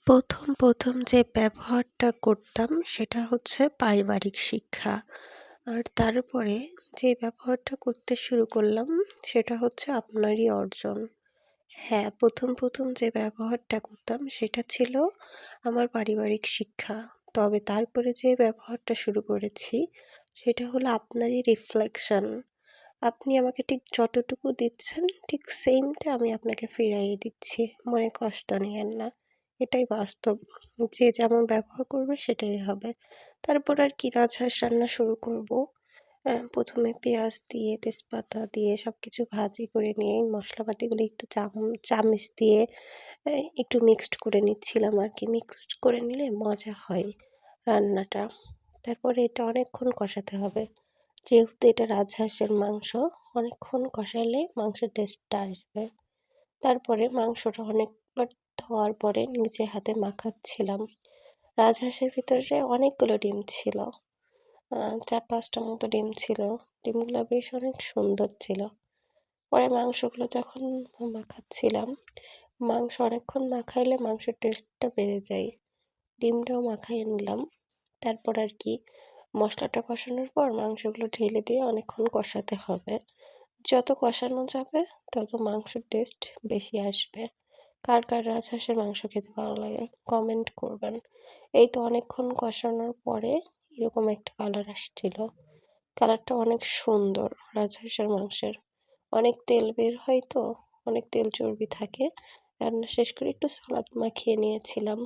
প্রথম যে ব্যবহারটা করতাম সেটা হচ্ছে পারিবারিক শিক্ষা। আর তারপরে যে ব্যবহারটা করতে শুরু করলাম সেটা হচ্ছে আপনারই অর্জন। হ্যাঁ, প্রথম যে ব্যবহারটা করতাম সেটা ছিল আমার পারিবারিক শিক্ষা। তবে তারপরে যে ব্যবহারটা শুরু করেছি সেটা হলো আপনারই রিফ্লেকশন। আপনি আমাকে ঠিক যতটুকু দিচ্ছেন ঠিক সেইমটা আমি আপনাকে ফিরাইয়ে দিচ্ছি। মনে কষ্ট নিয়েন না। এটাই বাস্তব। যে যেমন ব্যবহার করবে সেটাই হবে। তারপর আর কি রাজহাঁস রান্না শুরু করব। ১ম এ পেঁয়াজ দিয়ে, তেজপাতা দিয়ে সবকিছু ভাজি করে নিয়ে মশলাপাতিগুলো একটু চামচ দিয়ে একটু মিক্সড করে নিচ্ছিলাম আরকি। মিক্সড করে নিলে মজা হয় রান্নাটা। তারপরে এটা অনেকক্ষণ কষাতে হবে। যেহেতু এটা রাজহাঁসের মাংস, অনেকক্ষণ কষালে মাংসের টেস্টটা আসবে। তারপরে মাংসটা অনেকবার ধোয়ার পরে নিজে হাতে মাখাচ্ছিলাম। রাজহাঁসের ভিতরে অনেকগুলো ডিম ছিল। ৪-৫ টা মতো ডিম ছিল। ডিমগুলা বেশ অনেক সুন্দর ছিল। পরে মাংসগুলো যখন মাখাচ্ছিলাম, মাংস অনেকক্ষণ মাখাইলে মাংসের টেস্টটা বেড়ে যায়। ডিমটাও মাখাইয়ে নিলাম। তারপর আর কি মশলাটা কষানোর পর মাংসগুলো ঢেলে দিয়ে অনেকক্ষণ কষাতে হবে। যত কষানো যাবে তত মাংসের টেস্ট বেশি আসবে। কার রাজহাঁসের মাংস খেতে ভালো লাগে কমেন্ট করবেন। এই তো অনেকক্ষণ কষানোর পরে এরকম একটা কালার আসছিল। কালারটা অনেক সুন্দর রাজহাঁসের মাংসের। অনেক তেল বের হয় তো, অনেক তেল চর্বি থাকে। রান্না শেষ করে একটু সালাদ মাখিয়ে নিয়েছিলাম।